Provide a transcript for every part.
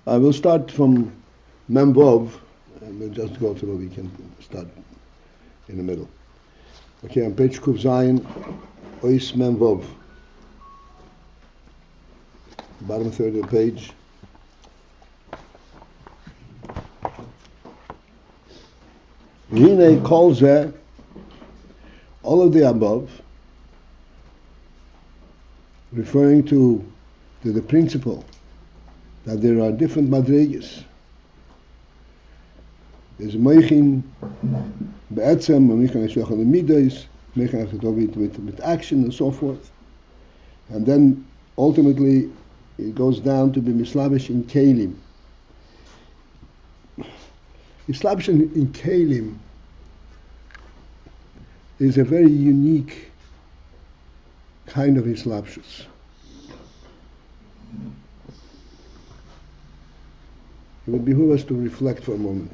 I will start from Memvov, and we'll just go through. We can start in the middle. Okay, on page Kuf Zayin, Ois Memvov, bottom third of the page. ve-hinay calls there all of the above, referring to the principle that there are different madrigas. There's meichin be'etzem, meichin eshvech al midas, meichin with action and so forth. And then ultimately it goes down to be mislavish in keilim. Mislavish in keilim is a very unique kind of islapshus. It would behoove us to reflect for a moment.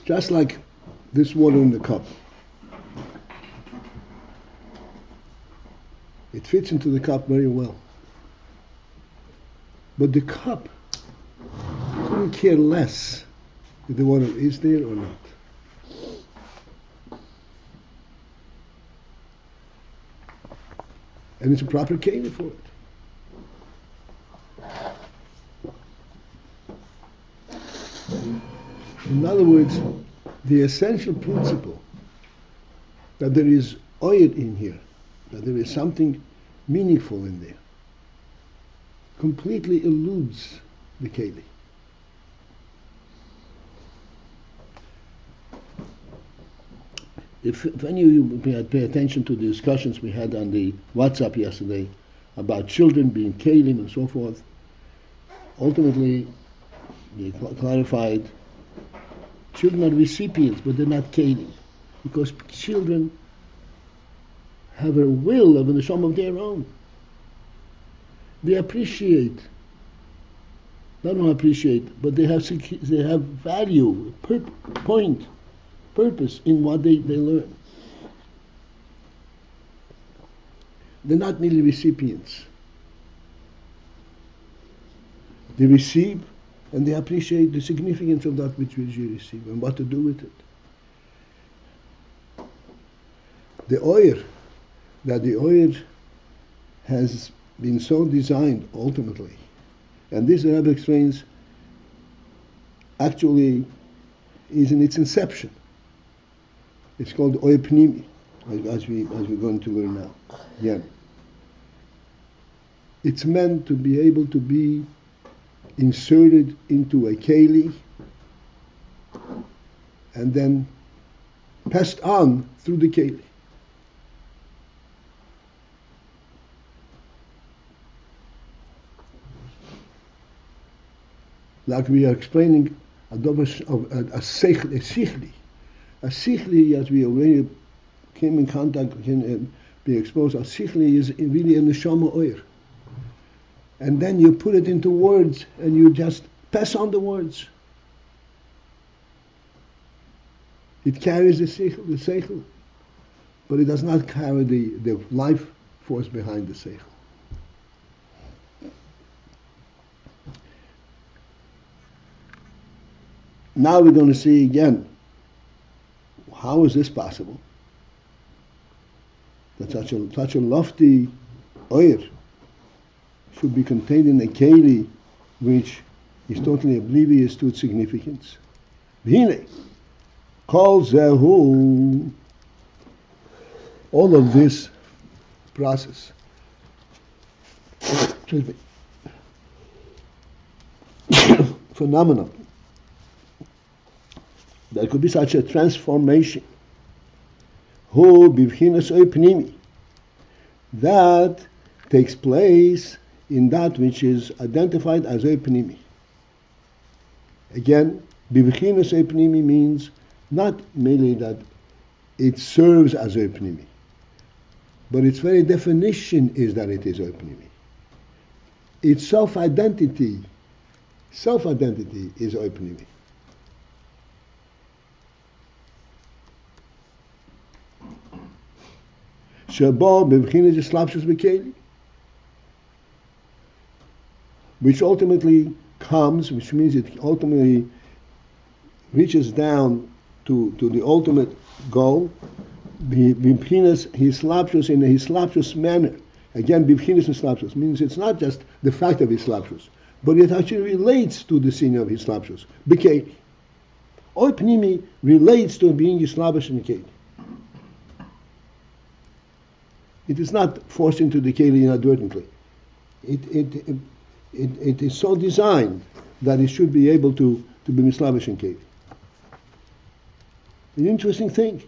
Just like this water in the cup. It fits into the cup very well. But the cup couldn't care less if the water is there or not. And it's a proper keili for it. In other words, the essential principle that there is oil in here, that there is something meaningful in there, completely eludes the keili. If any of you pay attention to the discussions we had on the WhatsApp yesterday about children being keilim and so forth, ultimately we clarified children are recipients, but they're not keilim, because children have a will of a neshama of their own. They appreciate, not only appreciate, but they have value, purpose in what they learn. They're not merely recipients. They receive and they appreciate the significance of that which you receive and what to do with it. The oyer has been so designed ultimately, and this the Rebbe explains actually is in its inception. It's called oyer pnimi, as we're going to learn now. Yeah. It's meant to be able to be inserted into a keili and then passed on through the keili. Like we are explaining a sichli. A sichli, as we already came in contact, can be exposed, a sichli is really a neshama oyer. And then you put it into words and you just pass on the words. It carries the seichel, but it does not carry the life force behind the seichel. Now we're going to see again, how is this possible? That such a lofty oyer should be contained in a keili which is totally oblivious to its significance. ve-hinay calls zehu, all of this process, phenomenon, there could be such a transformation, hu b'vchinas pnimi, that takes place in that which is identified as pnimi. Again, b'vchinas pnimi means not merely that it serves as pnimi, but its very definition is that it is pnimi. Its self-identity is pnimi. Shebo b'vchinas islapshus b'keili, which ultimately comes, which means it ultimately reaches down to the ultimate goal, b'chinas hislapshus, in a hislapshus manner. Again, b'chinas hislapshus means it's not just the fact of hislapshus, but it actually relates to the scene of hislapshus. B'keili. Or pnimi relates to being hislabish in the keili. It is not forced into the keili inadvertently. It is so designed that it should be able to be mislavish in keili. An interesting thing.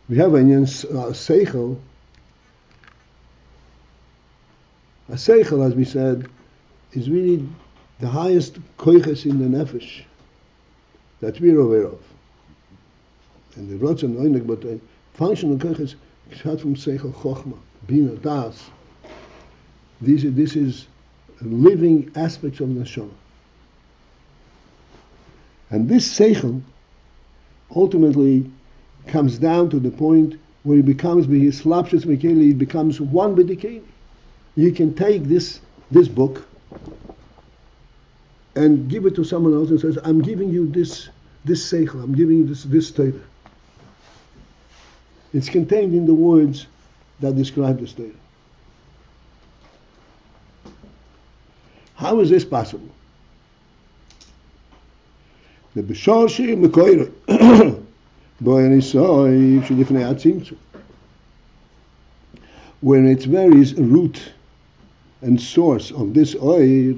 We have an seichel. A seichel, as we said, is really the highest koiches in the nefesh that we're aware of. And the rots and oinek, but the functional koiches is from seichel chochma, bina, das. This is living aspects of neshama. And this seichel ultimately comes down to the point where it becomes b'hislapshus v'keili, it becomes one with the keili. You can take this book and give it to someone else and says, I'm giving you this seichel, I'm giving you this Torah. It's contained in the words that describe this Torah. How is this possible? The b'shorshi mekoiroi bo'enisoy shilifnei hatzimtzum, when its very root and source of this oir,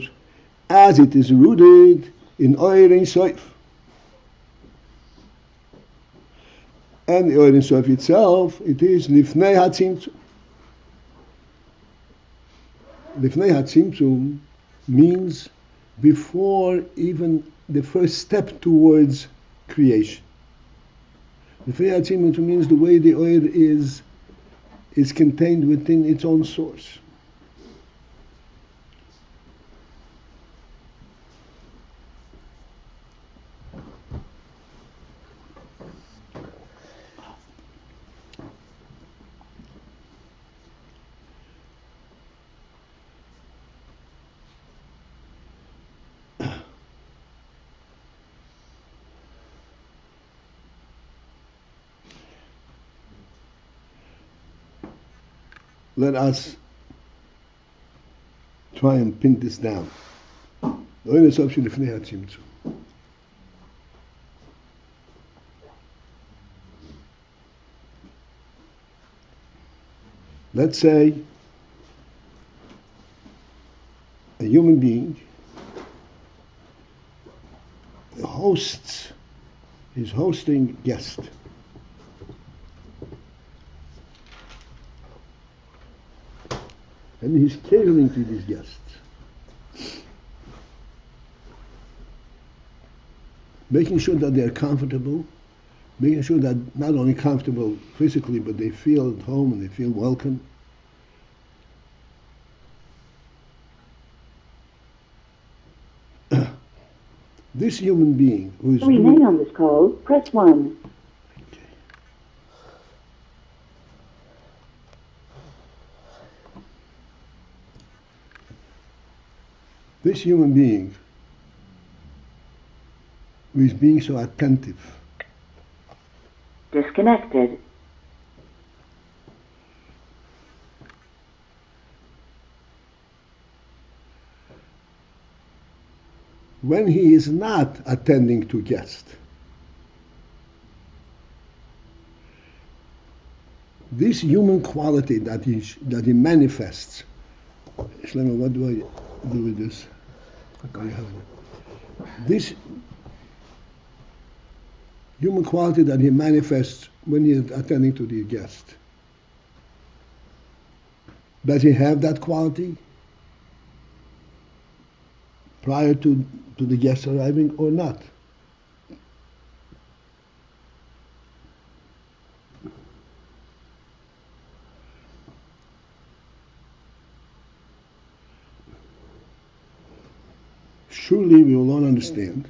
as it is rooted in oir ein soif, and the oir ein soif itself, it is lifnei hatzimtzum. Lifnei hatzimtzum means before even the first step towards creation. Lifnei hatzimtzum means the way the oil is contained within its own source. Let us try and pin this down. Let's say a human being is hosting guests. And he's catering to these guests, making sure that they're comfortable, making sure that not only comfortable physically, but they feel at home and they feel welcome. This human being who is... To remain on this call, press 1. This human being who is being so attentive, disconnected, when he is not attending to guests, this human quality that he manifests. Shlomo, what do I do with this? Okay. This human quality that he manifests when he is attending to the guest. Does he have that quality prior to the guest arriving or not? Surely we will all understand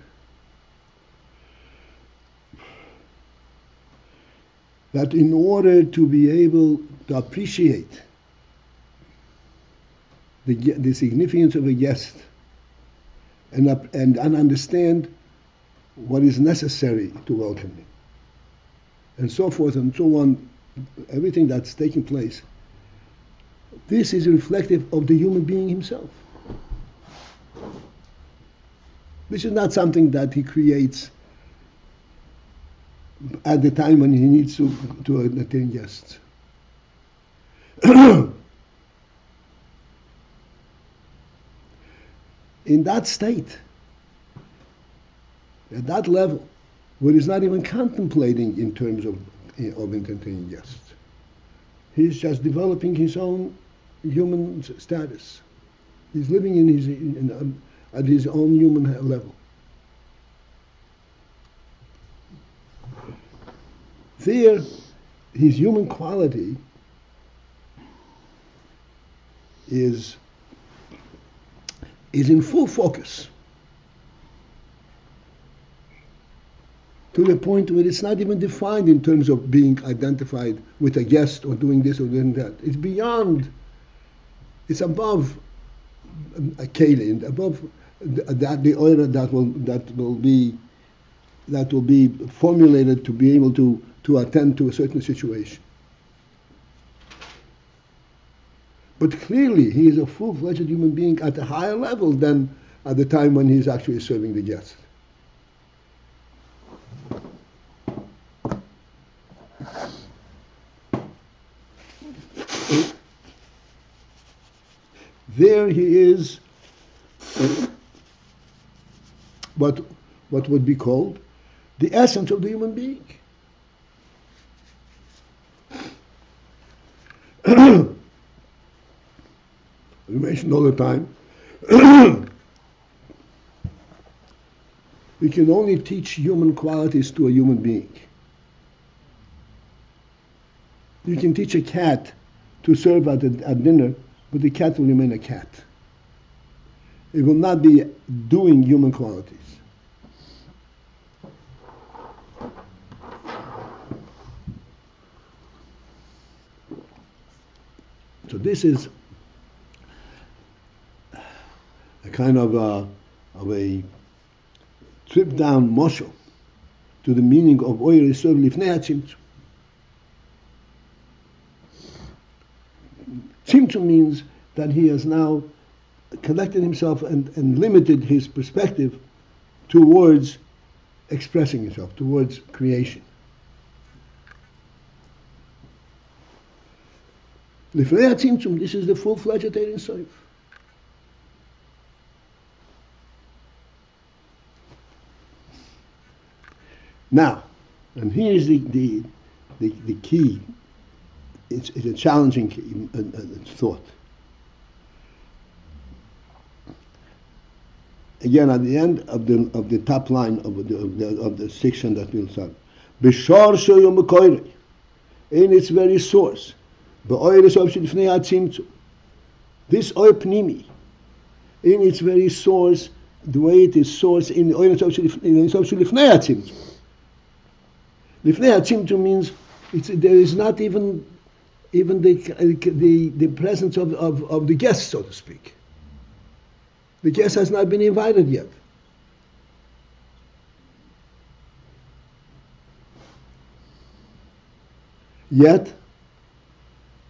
that in order to be able to appreciate the significance of a guest and understand what is necessary to welcome him, and so forth and so on, everything that's taking place. This is reflective of the human being himself. This is not something that he creates at the time when he needs to entertain guests. In that state, at that level, where he's not even contemplating in terms of entertaining guests, he's just developing his own human status. He's living at his own human level. There, his human quality is in full focus, to the point where it's not even defined in terms of being identified with a guest or doing this or doing that. It's beyond, it's above a keili, and above the order that will be formulated to be able to attend to a certain situation. But clearly, he is a full-fledged human being at a higher level than at the time when he's actually serving the guest. There he is, what would be called the essence of the human being. We mention all the time, we can only teach human qualities to a human being. You can teach a cat to serve at dinner, but the cat will remain a cat. It will not be doing human qualities. So this is a kind of a trip down moshel to the meaning of oyer yisov lifnei hatzimtzum. Tzimtzum means that he has now collected himself and limited his perspective towards expressing himself, towards creation. Lifnei hatzimtzum, this is the full-fledged Ein Sof. Now, and here's the key. It's a challenging thought. Again, at the end of the top line of the section that we'll start, b'shor shoyom b'koyrei, in its very source, b'oyer yisov shelifnei hatzimtzum, this oyer pnimi, in its very source, the way it is source in oyer yisov shelifnei hatzimtzum. Lifnei hatzimtzum means there is not even the presence of the guest, so to speak. The guest has not been invited yet. Yet,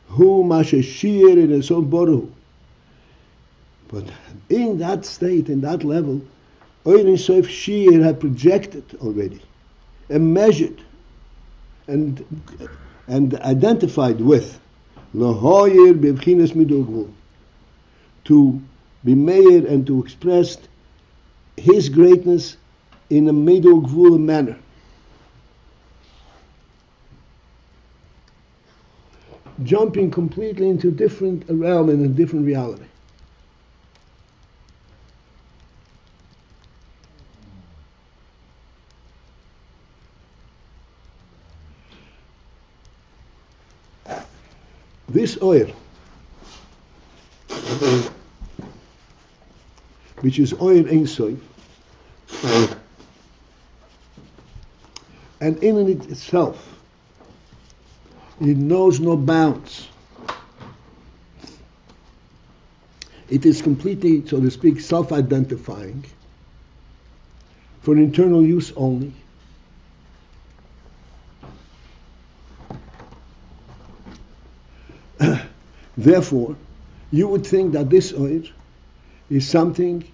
hu mashashir in a so boru. But in that state, in that level, Ein Sof Shir had projected already, and measured, and identified with Lahoyer bevchinas midogvul, to be made and to express his greatness in a midogvul manner. Jumping completely into a different realm and a different reality. This oyer, which is oyer Ein Sof, and in it itself, it knows no bounds. It is completely, so to speak, self-identifying. for internal use only. Therefore, you would think that this oil is something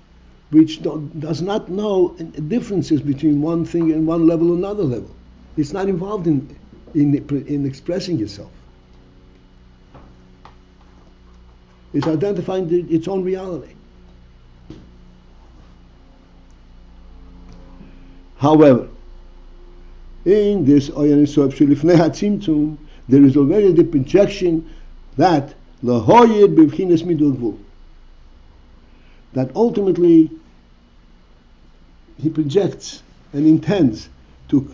which does not know differences between one thing and one level and another level. It's not involved in expressing itself. It's identifying its own reality. However, in this Ayin Sof Shelifnei HaTzimtzum, there is already the projection that Lahoyed Bevchinas Midul Gvul, that ultimately he projects and intends to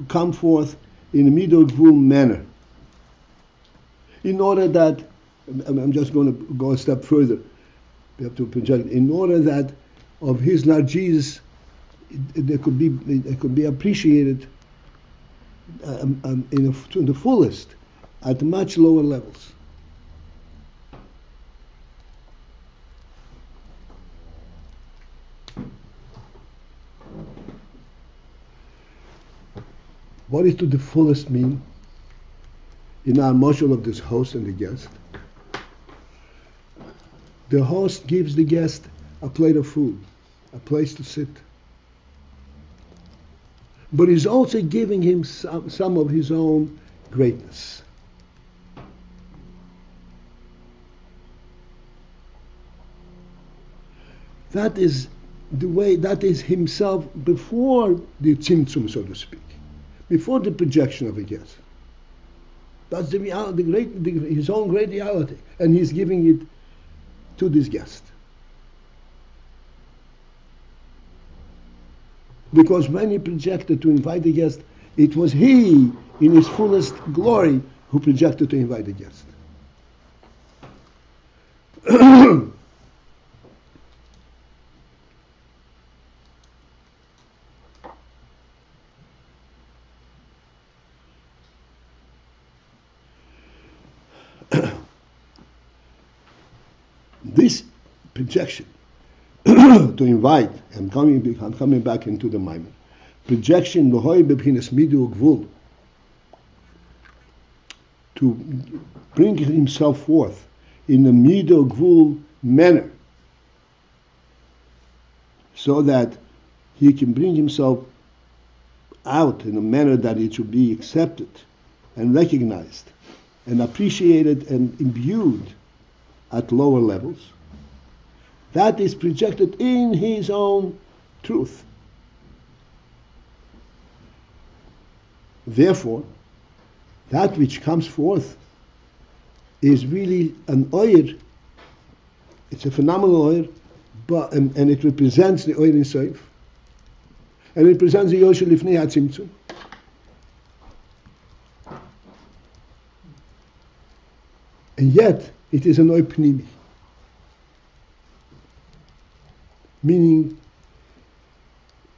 come forth in a Midul Gvul manner, in order that, I'm just going to go a step further, we have to project, in order that of his largesse it could be appreciated to the fullest at much lower levels. What is to the fullest mean in our module of this host and the guest? The host gives the guest a plate of food, a place to sit. But he's also giving him some of his own greatness. That is the way, that is himself before the tzimtzum, so to speak, before the projection of a guest. That's the reality, his own great reality, and he's giving it to this guest. Because when he projected to invite the guest, it was he, in his fullest glory, who projected to invite the guest. This projection to invite, I'm coming back into the Maimon. Projection L'hoi b'bchinas midu gvul, to bring himself forth in a midu gvul manner, so that he can bring himself out in a manner that it should be accepted and recognized and appreciated and imbued at lower levels. That is projected in his own truth. Therefore, that which comes forth is really an oyer. It's a phenomenal oyer, but and it represents the oyer in Seif, and it represents the Yoshel Lifnei HaTzimtzum. And yet, it is an oyer pnimi, meaning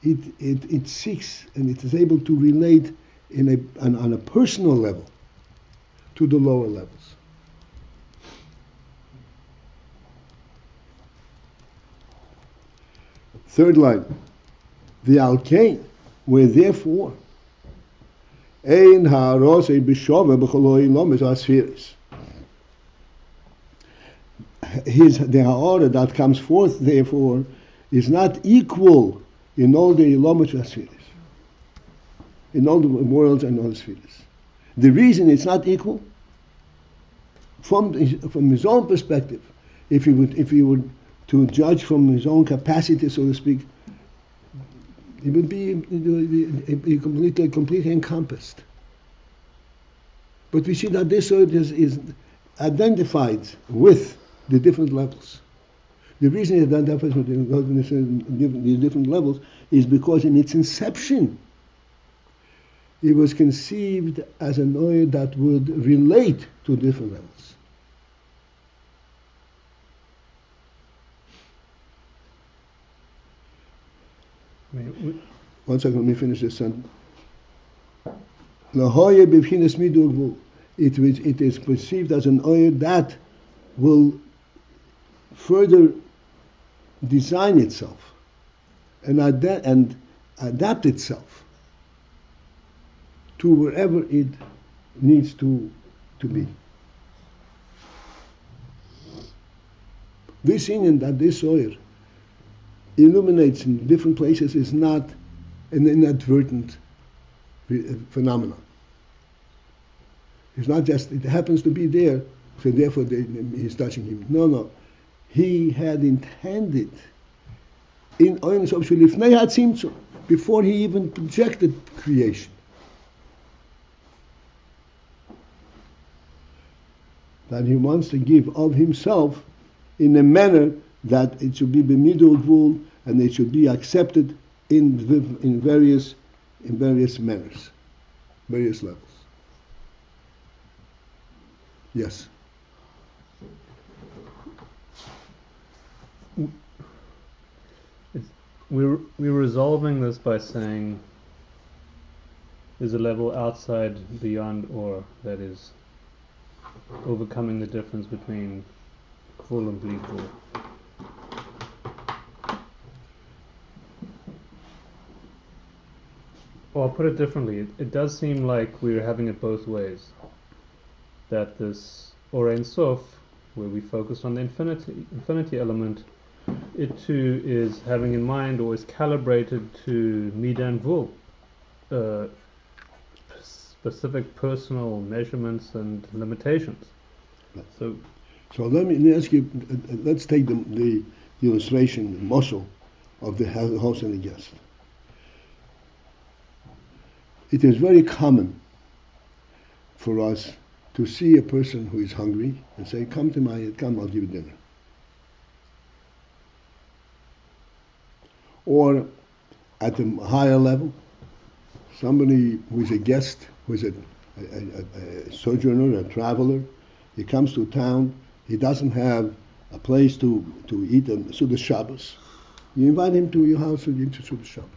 it seeks and it is able to relate on a personal level to the lower levels. Third line, the alkein, where therefore ein ha'arosei b'shove b'choloi lomes asfiris. The ha'ara that comes forth, therefore, is not equal in all the Ilomot Spheres, in all the worlds and all the spheres. The reason it's not equal, from his own perspective, if he would to judge from his own capacity, so to speak, it would be completely encompassed. But we see that this is identified with the different levels. The reason it identifies with the different levels is because in its inception it was conceived as an oil that would relate to different levels. One second, let me finish this sentence. It is perceived as an oil that will further design itself and adapt itself to wherever it needs to be. This inyan that this oil illuminates in different places is not an inadvertent phenomenon. It's not just, it happens to be there, so therefore he's touching him. No, no. He had intended in Oyin Sof Shulifnei Hatzimtzum, before he even projected creation, that he wants to give of himself in a manner that it should be b'midul gvul and it should be accepted in various manners, various levels. Yes. We're resolving this by saying there's a level outside, beyond, or that is overcoming the difference between gvul and bli gvul. Or I'll put it differently. It does seem like we're having it both ways. That this Or Ein Sof, where we focus on the infinity element, it too is having in mind or is calibrated to Midah and Gvul, specific personal measurements and limitations. So let me ask you, let's take the illustration, the mashal of the host and the guest. It is very common for us to see a person who is hungry and say, come, I'll give you dinner. Or at a higher level, somebody who is a guest, who is a sojourner, a traveler, he comes to town, he doesn't have a place to eat on Sudas Shabbos. You invite him to your house and eat Sudas Shabbos.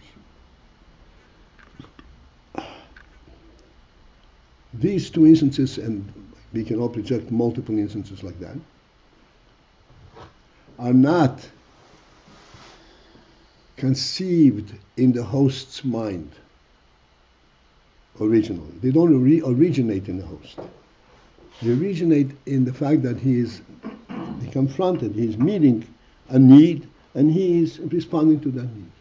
These two instances, and we can all project multiple instances like that, are not conceived in the host's mind originally. They don't originate in the host. They originate in the fact that he confronted, he's meeting a need, and he is responding to that need.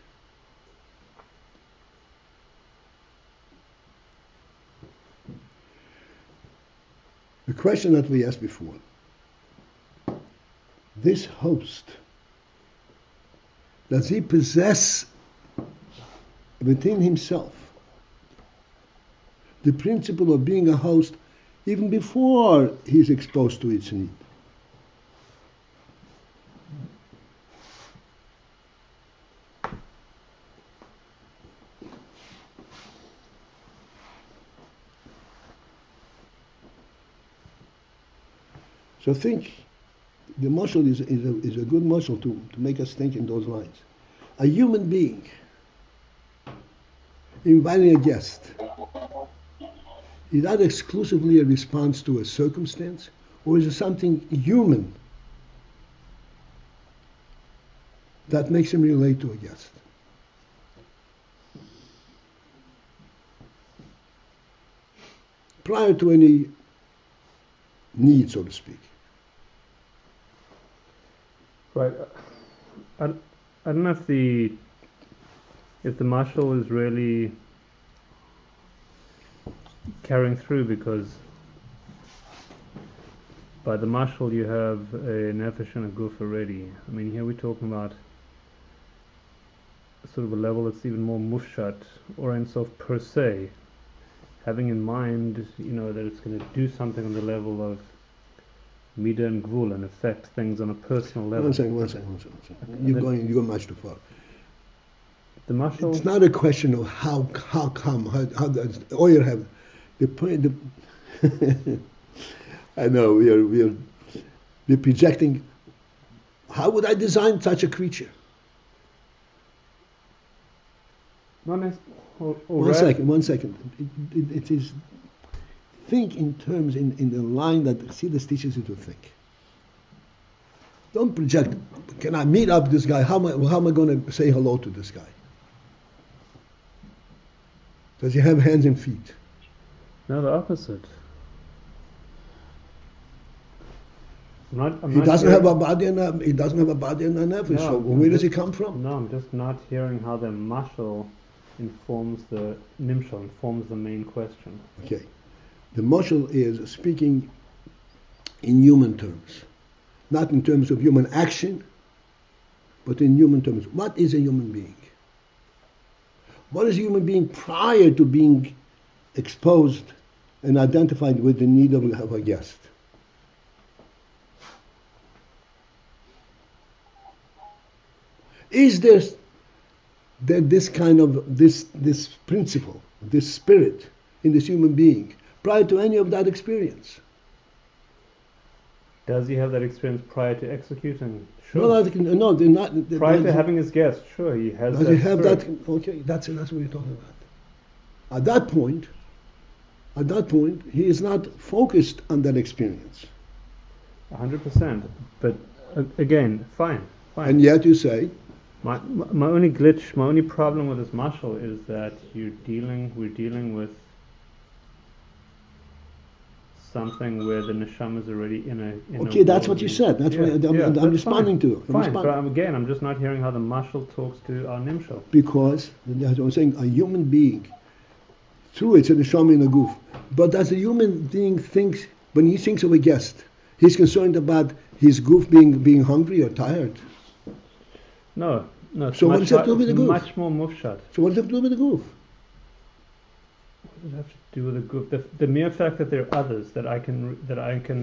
The question that we asked before, this host, does he possess within himself the principle of being a host even before he's exposed to its need? So think, the mashal is a good mashal to make us think in those lines. A human being inviting a guest, is that exclusively a response to a circumstance, or is it something human that makes him relate to a guest? Prior to any need, so to speak. Right. I don't know if the mashal is really carrying through, because by the mashal you have a nefesh and a guf already. I mean, here we're talking about sort of a level that's even more mufshat, or Ein Sof per se, having in mind, that it's going to do something on the level of Midah and Gvul and affect things on a personal level. One second. You're going much too far. The mashal. It's not a question of how does oil have the point. I know we're projecting. How would I design such a creature? One second. It is. Think in terms in the line that Chassidus teaches you to think. Don't project. Can I meet up this guy? How am I going to say hello to this guy? Does he have hands and feet? No, the opposite. He doesn't have a body and a nefesh. So where does he come from? No, I'm just not hearing how the mashal informs the nimshal, informs the main question. Okay. The mashal is speaking in human terms. Not in terms of human action, but in human terms. What is a human being? What is a human being prior to being exposed and identified with the need of a guest? Is there this kind of this principle, this spirit in this human being prior to any of that experience? Does he have that experience prior to executing? Sure. No, they're not. Prior to having his guest, sure, he has Does that he have spirit. that? Okay, that's what we're talking about. At that point, he is not focused on that experience. 100%. But again, fine. And yet you say, my only glitch, my only problem with this mashal is that we're dealing with something where the neshama is already in a. Okay, that's what you said. That's what I'm responding to. Fine, but I'm just not hearing how the mashal talks to our nimshal. Because, as I was saying, a human being, through it's a neshama in a goof. But as a human being thinks, when he thinks of a guest, he's concerned about his goof being hungry or tired. No. So what does that do with the goof? Much more mufshat. So what does that do with the goof? What does it have to do with the goof? The mere fact that there are others that I can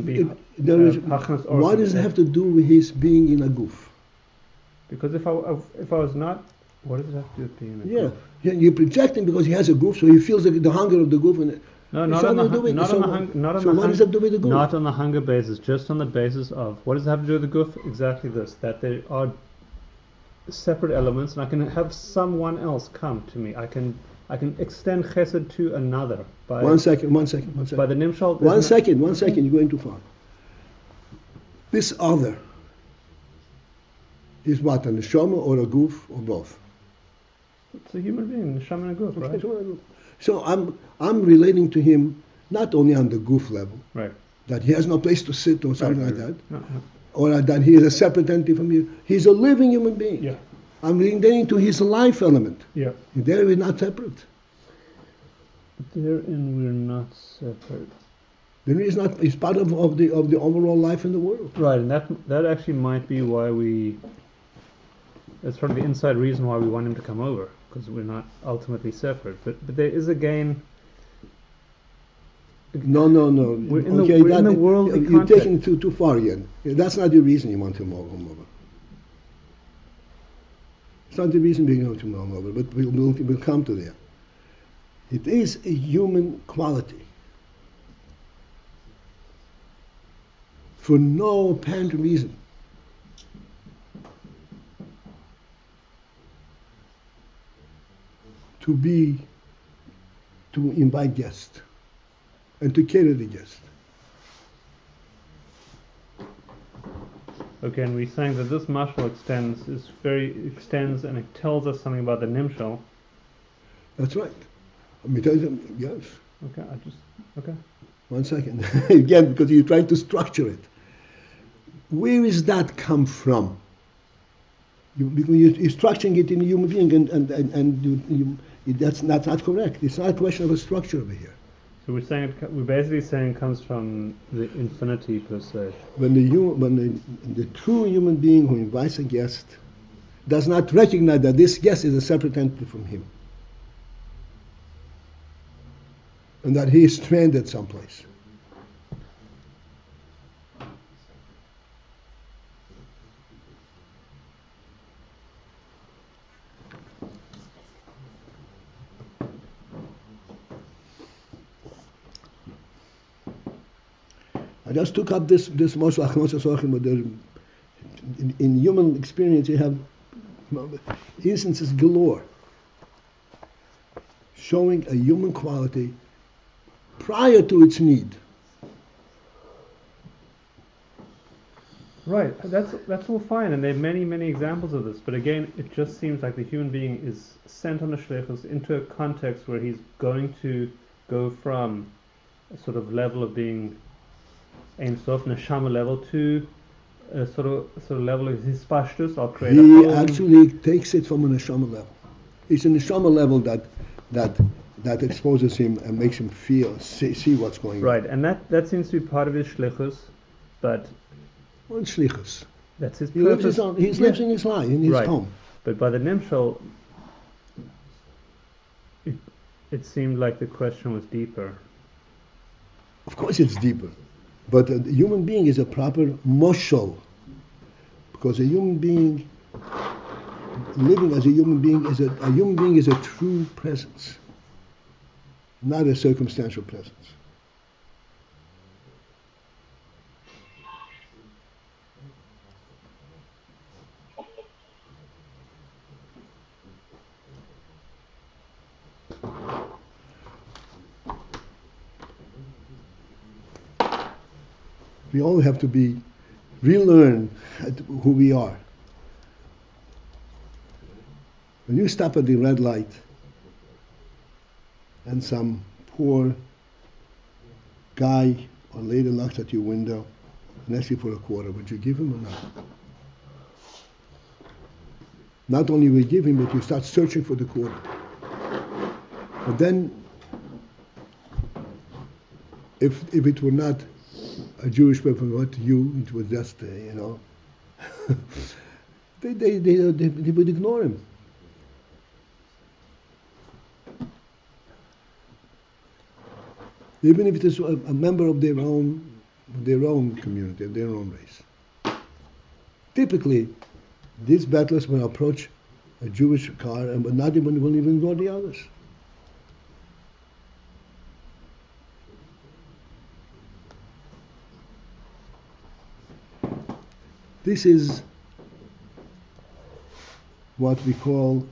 be. What does it have to do with his being in a goof? Because if I was not, what does it have to do with being in a goof? Yeah, you're projecting because he has a goof, so he feels the hunger of the goof. No, not on the hunger. So what does that do with the goof? Not on the hunger basis, just on the basis of what does it have to do with the goof? Exactly this: that there are separate elements, and I can have someone else come to me. I can extend chesed to another by one second. By the nimshal. One second. You're going too far. This other is what, a neshama or a goof or both? It's a human being, neshama and a goof, right? So I'm relating to him not only on the goof level, right? That he has no place to sit or something like that. No. Or that he is a separate entity from you. He's a living human being. Yeah. I'm relating to his life element. Yeah. There we're not separate. Therein we're not separate. Then he's part of the overall life in the world. Right, and that actually might be why that's sort of the inside reason why we want him to come over, because we're not ultimately separate. But there is again. No. We're in the world. You're taking it too far again. That's not the reason you want to come over. It's not the reason we want to come over, but we'll come to there. It is a human quality. For no apparent reason. To invite guests. And to cater the guest. Okay, and we're saying that this mashal extends and it tells us something about the nimshal. That's right. Let me tell you, yes. Okay. 1 second. Again, because you're trying to structure it. Where does that come from? Because you're structuring it in a human being, and that's not correct. It's not a question of a structure over here. So we're basically saying it comes from the infinity per se. When the true human being who invites a guest does not recognize that this guest is a separate entity from him, and that he is stranded someplace. I just took up this moshe but in human experience you have instances galore showing a human quality prior to its need. Right, that's all fine, and there are many examples of this. But again, it just seems like the human being is sent on a shlichus into a context where he's going to go from a sort of level of being Ein Sof neshama level to a sort of level of his pashtus. I'll create a He home. actually takes it from a neshama level. It's a neshama level that exposes him and makes him see what's going on. Right, and that seems to be part of his shlichus, but Well, shlichus. that's his He lives purpose. lives in his life, in his Right. home. But by the nimshal, it seemed like the question was deeper. Of course, it's deeper, but a human being is a proper moshel, because a human being living as a human being is a true presence, not a circumstantial presence. We all have to relearn who we are. When you stop at the red light and some poor guy or lady knocks at your window and asks you for a quarter, would you give him or not? Not only will you give him, but you start searching for the quarter. But then, if it were not a Jewish person, what you, it was just, they would ignore him. Even if it is a member of their own community, of their own race. Typically, these battlers will approach a Jewish car and will not even ignore the others. This is what we call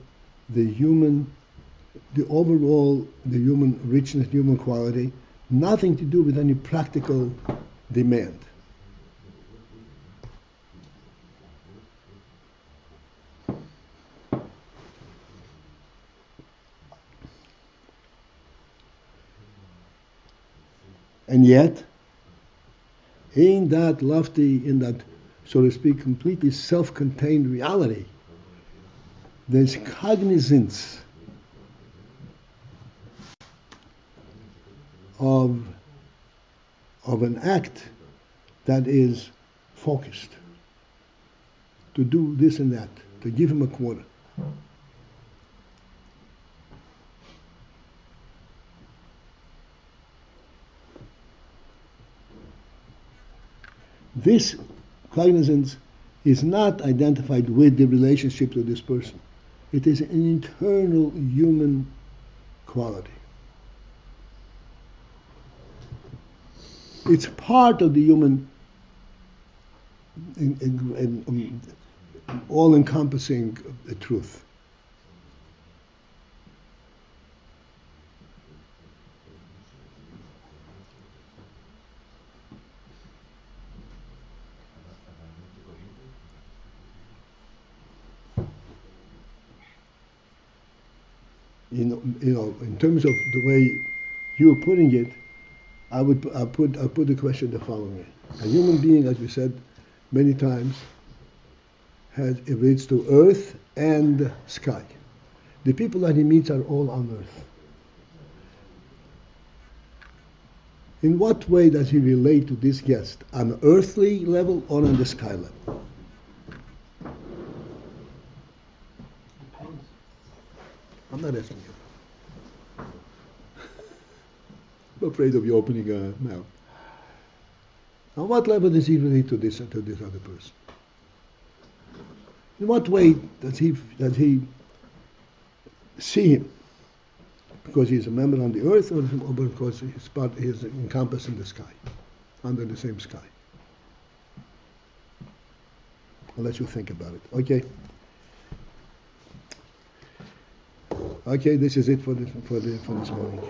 the human richness, human quality, nothing to do with any practical demand. And yet, in that lofty, in that, so to speak, completely self-contained reality, there's cognizance of an act that is focused to do this and that, to give him a quarter. This cognizance is not identified with the relationship to this person. It is an internal human quality. It's part of the human all-encompassing truth. In terms of the way you're putting it, I put the question the following way: a human being, as we said many times, it relates to earth and sky. The people that he meets are all on earth. In what way does he relate to this guest? On an earthly level or on the sky level? I'm not asking you. I'm afraid of you opening a mouth. On what level does he relate to this other person? In what way does he see him? Because he's a member on the earth, or because he's encompassed in the sky, under the same sky? I'll let you think about it. Okay. Okay, this is it for this morning.